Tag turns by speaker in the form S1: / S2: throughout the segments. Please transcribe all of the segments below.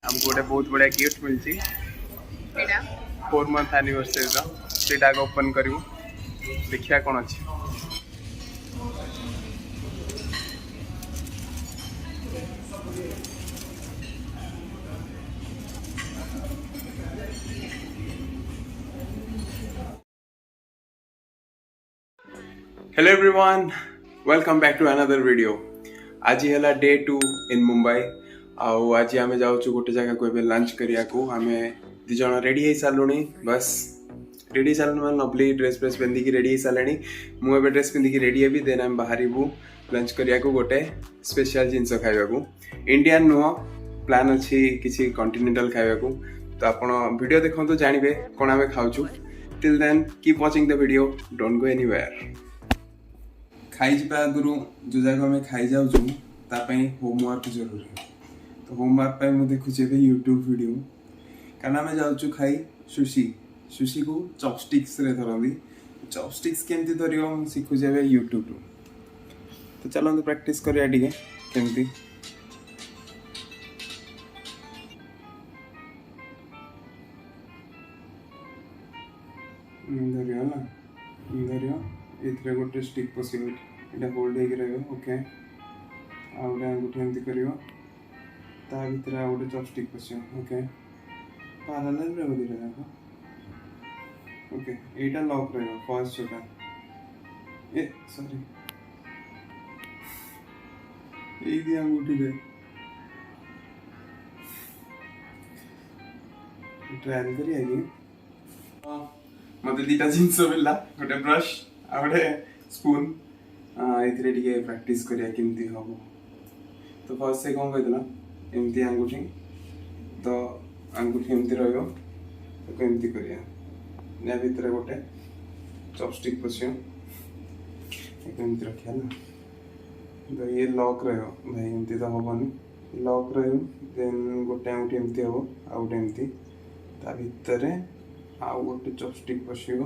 S1: हमको गोटे बहुत बढ़िया गिफ्ट मिलची 4 मंथ एनिवर्सरी सेटा ओपन करूँ देखिया कौन अच्छी। Hello everyone, welcome back to another video. आज है डे 2 इन मुंबई। आज आम जाऊँ गोटे जगह को लंच करिया को आम दिज रेडी हो सारे बस रेडी सारे नबली ड्रेस फ्रेस पिंधिकी रेडी हो सारे। मुझे ड्रेस पिंधिकी रेडी हेबी देन आम बाहर लंच करिया को गोटे स्पेशल जिनस खाइबा इंडियन नुह प्लान अच्छी किसी कॉन्टिनेंटल खाइबा को। तो आपण वीडियो देखो तो जानवे कौन आम खाऊँ। Till then keep watching the video, don't go anywhere. खाई जा आगु जो जगह आम खाई जाऊँ होमवर्क जरूरी। तो होमवर्क मुझे देखुचे यूट्यूब वीडियो कारण आम जाऊँ खाई सुशी। सुशी को चॉपस्टिक्स रे धरती। चॉपस्टिक्स केमती धर शिखुचे यूट्यूब रू। तो चलते प्रैक्टिस करिया टिके केमती। धरिया ना धरिया ये गोटे स्टिक पशिबल ये होल्ड हो ओके आउटे अंगूठी एमती कर भर आ गोटे चॉपस्टिक पश ओके पैरेलल रे दिटा जाक ओके एटा लॉक रहा फर्स्ट जोटा ए सॉरी ये अंगूठी रे ट्रायल करिया कि मत दीटा जिनस मिलला गोटे ब्रश आ गोटे स्पून ये प्रैक्टिस करिया केमती हम। तो फर्स्ट से कौन कहला एमती अंगूठी तो अंगूठी एमती रमती करिया या भर गोटे चॉपस्टिक पशियो एमती रखिया ना। तो ये लॉक रही भाई एमती तो हेनी लॉक देन गोटे अंगूठी एमती हम आ गोटे एमती भितर आउ गोटे चॉपस्टिक पशियो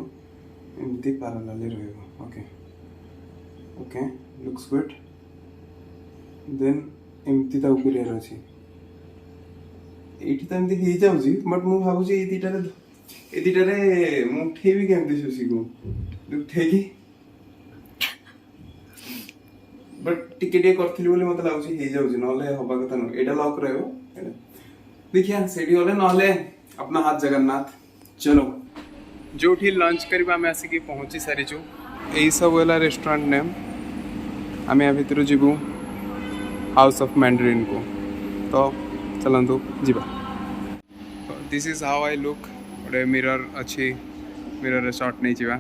S1: एमती पैरेलल रहिबो okay okay looks good. Then एमती ताऊ करियार अछि एठी त एमती हे जाउची बट मु भाबुची ए दीटारे मु उठेबी केमती सुशी को उठेकी बट टिके टिके करथिली बोले मते लागुची हे जाउची नले हबा कथा न। एटा लॉक रहबो देखिया सेठी होले नले अपना हाथ जगन्नाथ। चलो जो लंच करवा आम आसिक पहुँची सारीचु यही सब है रेस्टोरेंट नेम। आम या भर जीवु हाउस ऑफ मैंड्रिन को। तो चलतु जीवा। This is how I look गोटे मिरर अच्छी मिरर शॉट नहीं जावा।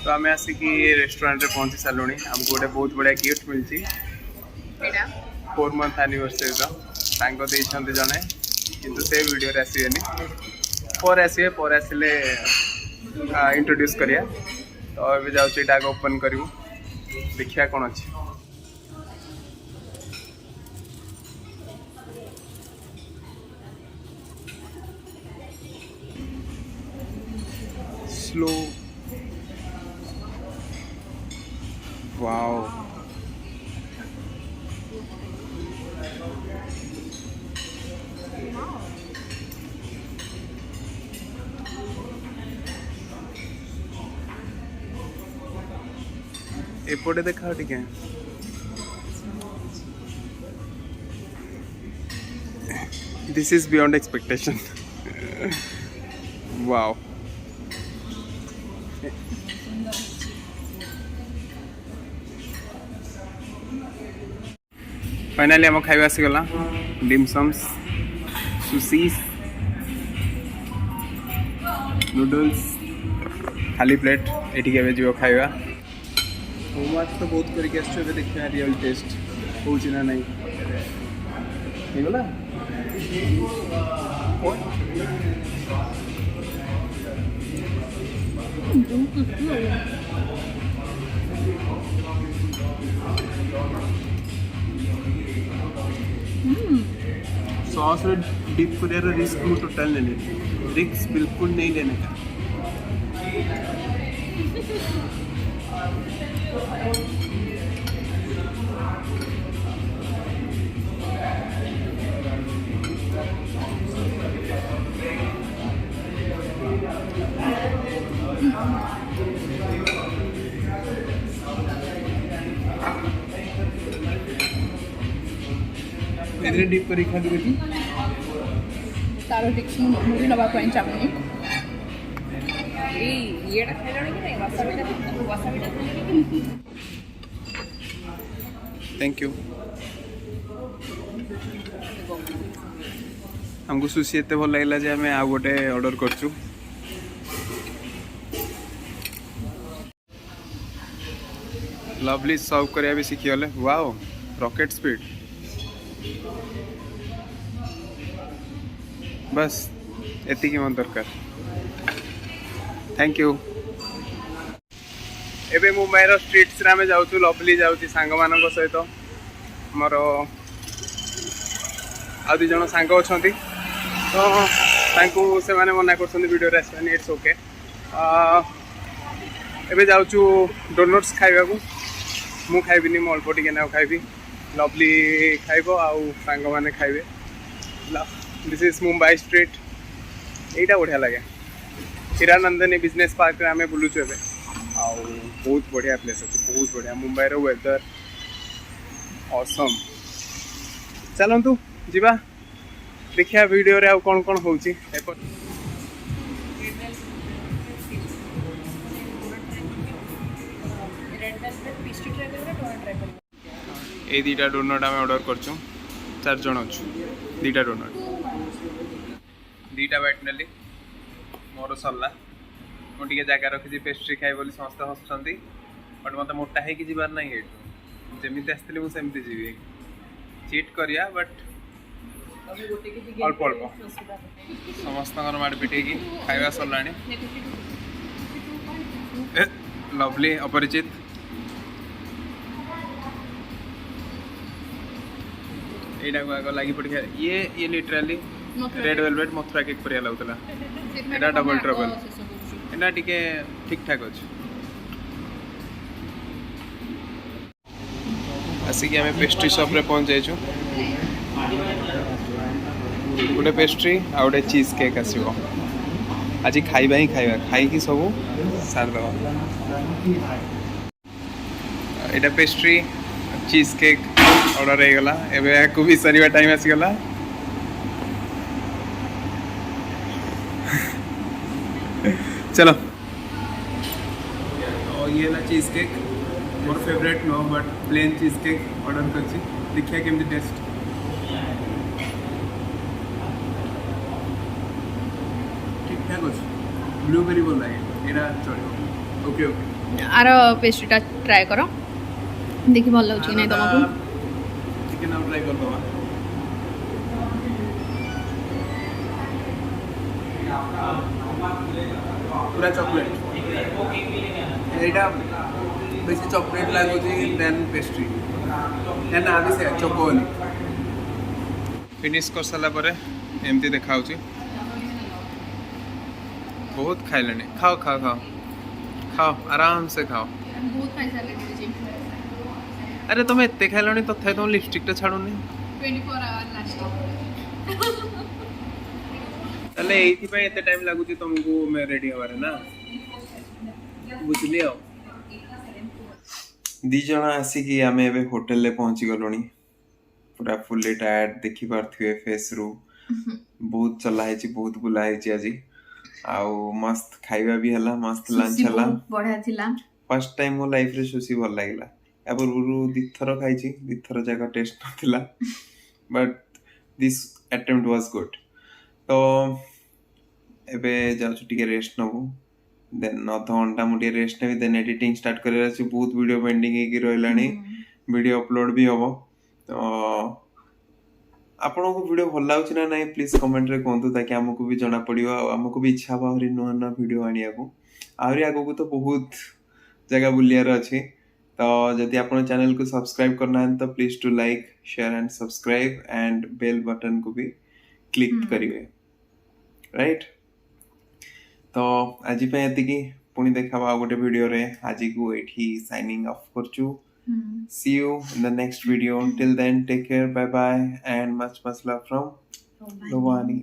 S1: तो आम आसिक रेस्टोरेंट रे पहुँची सारूँ। आमको गोटे बहुत बढ़िया गिफ्ट मिलची 4 मंथ एनिवर्सरी जने किंतु से वीडियो रे आसबेनी पर आसिले इंट्रोड्यूस करिया। तो अभी जाऊँ ओपन करूँ देखिया कौन अच्छी। स्लो वाओ एपटे देखा टिके this is beyond expectation wow. Finally आम खाଇବା आसीगला डिमसम्स सुशीस नूडल्स खाली प्लेट ये जो खाଇବା। होमवर्क तो बहुत करके आसो देखिए रियल टेस्ट हो ना नहीं गला सॉस डिप कर रिस्क में टोटल नहीं लेनी, रिस्क बिल्कुल नहीं लेने का। एदरे डिप करी खा दिबे कि
S2: तारो टिक्स मुझे नवा पॉइंट चाहूँगी ये खाइलानी कि नहीं वसाबीटा
S1: थैंक यू हमको सुशी एते भल लागला जे हमें आ गोटे ऑर्डर करछु लवली सर्व करिया भी सीखी गले वाओ रॉकेट स्पीड बस एतिकी मन दरकार थैंक यू एबे मुंबई रो स्ट्रीट्स रे आमे जाउछु लवली जाउछि सांग मानक सहित मोर आ दु जण सांग अछंती तो तांको से माने मना करछन वीडियो रे आसबानी इट्स ओके एबे जाउछु डोनट्स खाइबा को मु खाइबिनी मो अल्प टिके ना खाइबी लवली खाइबो आउ सांग माने खाइबे दिस इज मुंबई स्ट्रीट एटा बढ़िया लगे हिरानंदनी बिजनेस पार्क रे आमे बुलुछु एबे आउ बहुत बढ़िया प्लेस अछि बहुत बढ़िया मुंबई रो वेदर ऑसम चलंतु जीवा देखिया वीडियो रे आ कोन कोन होउची ए दीटा डोनट आम ऑर्डर करछु 4 जण अछु दीटा डोनट दीटा बैठ नेली मोर सरला मो टिके जागा रखी पेस्ट्री खाइ बोली समस्त हसुचंती बट मते मोटा है कि जीवार नाही एटू जेमिति आस्थिले मु सेमिति जीवी चीट करिया बट अल्प अल्प समस्त माड़ पिटे की खाइबा सरलाणी लवली अपरिचित एटा को आगो लागी पड़ ये literally red velvet Mathura cake परिया लागुतला एटा डबल ट्रबल एटा टिके ठीक ठाक अछि आसी कि हमें पेस्ट्री शॉप रे पहुंच जाय छु गोटे पेस्ट्री आ गोटे चीज केक आसीबो आज खाइबा ही खाइबा खाई कि सब सार दवा एटा पेस्ट्री चीज केक ऑर्डर हो गला एबे को भी सरीवा टाइम आसी गला चलो और ये ना चीज केक मोर फेवरेट नो but plain cheese cake order करछि देखिया केमति टेस्ट ठीक ठाक अछि ब्लूबेरी बोल लागे एरा चलो ओके ओके
S2: आर पेस्ट्रीटा ट्राई करो देखि भल लागछ कि नै तुमको
S1: चिकन आउट ट्राई कर दवा पूरा चॉकलेट एटा बेसी चॉकलेट लागो देन पेस्ट्री देन आबे से चॉकोली फिनिश कर सला परे एमती देखाउ छी बहुत खाइलने खाओ खाओ खाओ खाओ आराम से खाओ
S2: बहुत खाइ साले छी
S1: अरे तुम एते खाइलनी तथे तुम लिपस्टिक टा छाडुनी
S2: 24 आवर लास्ट
S1: तले एथि पे एते टाइम लागु छी तुमको मैं रेडी हवारे ना बुझली हो दी जना आसी कि आमे एबे होटल ले पहुंची गलोनी पूरा फुल्ली टायर्ड देखि पारथिवे फेस रु बहुत चला है छी बहुत बुला है छी आजी आउ मस्त खाइबा भी हला मस्त लंच हला
S2: बढ़िया थिला
S1: फर्स्ट टाइम मो लाइफ रे सुशी भल लागला एबर गुरु दिथर खाइ छी दिथर जगह टेस्ट नथिला but this attempt was good तो एबे जाउ टिके रेस्ट नबो देन आधा घंटा मुझे रेस्ट ने देन एडिटिंग स्टार्ट करे अछि बहुत वीडियो पेंडिंग है कि रहलानी वीडियो अपलोड भी होबो तो आपन को वीडियो भल लागछ ना नहीं प्लीज कमेंट रे कोंतु ताकि हमको भी जाना पड़ियो हमको भी इच्छा बाहरी नुआ नुआ वीडियो आनिया को आउरी आगो को तो बहुत जगह बुलियार अछि तो यदि आपन चैनल को सब्सक्राइब करना है तो please to like share and subscribe and bell button को भी क्लिक करिवे राइट तो आज पे एति की पुनी देखाबा गोटे वीडियो रे आज को एठी साइनिंग ऑफ करचू see you in the next video till then take care bye bye and much love from Lovani.